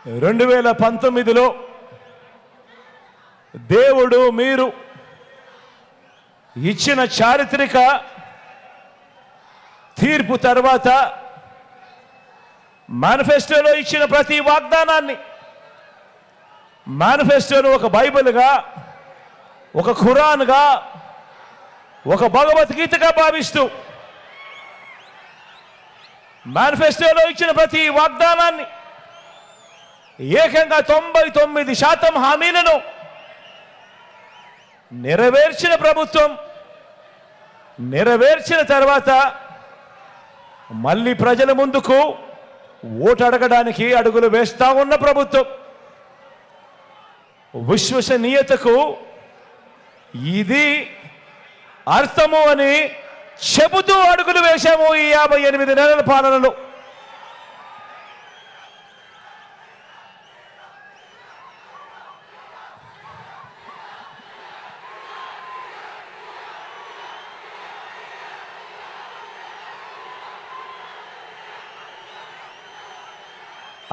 2019లో దేవుడు మీరు ఇచ్చిన చారిత్రక తీర్పు తర్వాత మేనిఫెస్టోలో ఇచ్చిన ప్రతి వాగ్దానాన్ని మేనిఫెస్టోను ఒక బైబిల్గా, ఒక ఖురాన్గా, ఒక భగవద్గీతగా భావిస్తూ మేనిఫెస్టోలో ఇచ్చిన ప్రతి వాగ్దానాన్ని ఏకంగా 99% హామీలను నెరవేర్చిన ప్రభుత్వం, నెరవేర్చిన తర్వాత మళ్ళీ ప్రజల ముందుకు ఓటు అడగడానికి అడుగులు వేస్తా ఉన్న ప్రభుత్వం, విశ్వసనీయతకు ఇది అర్థము అని చెబుతూ అడుగులు వేశాము ఈ 58 నెలల పాలనలో.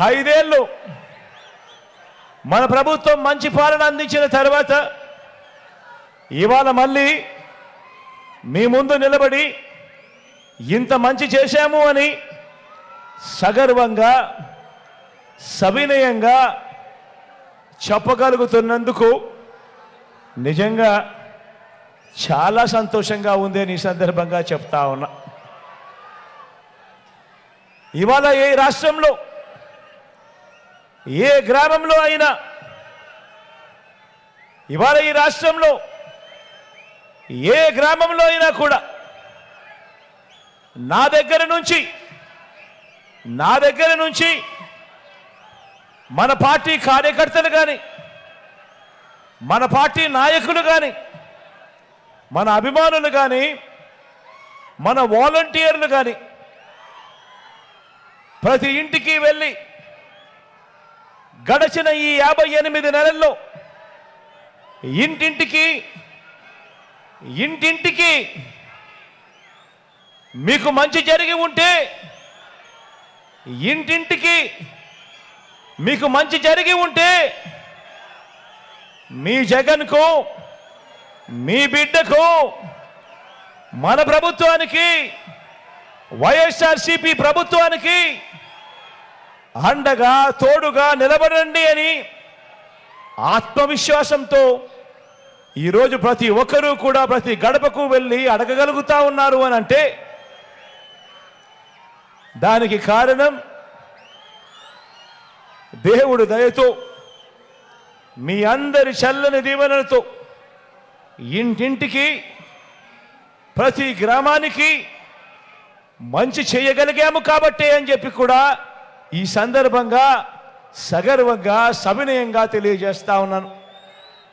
ఐదేళ్ళు మన ప్రభుత్వం మంచి పాలన అందించిన తర్వాత ఇవాళ మళ్ళీ మీ ముందు నిలబడి ఇంత మంచి చేశాము అని సగర్వంగా, సవినయంగా చెప్పగలుగుతున్నందుకు నిజంగా చాలా సంతోషంగా ఉంది అని ఈ సందర్భంగా చెప్తా ఉన్నా. ఇవాళ ఏ రాష్ట్రంలో, ఏ గ్రామంలో అయినా, ఇవాళ ఈ రాష్ట్రంలో ఏ గ్రామంలో అయినా కూడా నా దగ్గర నుంచి మన పార్టీ కార్యకర్తలు కానీ, మన పార్టీ నాయకులు కానీ, మన అభిమానులు కానీ, మన వాలంటీర్లు కానీ ప్రతి ఇంటికి వెళ్ళి గడచిన ఈ 58 నెలల్లో ఇంటింటికి మీకు మంచి జరిగి ఉంటే, ఇంటింటికి మీకు మంచి జరిగి ఉంటే మీ జగన్కు, మీ బిడ్డకు, మన ప్రభుత్వానికి, వైఎస్ఆర్సీపీ ప్రభుత్వానికి అండగా, తోడుగా నిలబడండి అని ఆత్మవిశ్వాసంతో ఈరోజు ప్రతి ఒక్కరూ కూడా ప్రతి గడపకు వెళ్ళి అడగగలుగుతా ఉన్నారు అని అంటే దానికి కారణం దేవుడి దయతో, మీ అందరి చల్లని దీవెనలతో ఇంటింటికి, ప్రతి గ్రామానికి మంచి చేయగలిగాము కాబట్టే అని చెప్పి కూడా ఈ సందర్భంగా సగర్వంగా, సవినయంగా తెలియజేస్తా ఉన్నాను.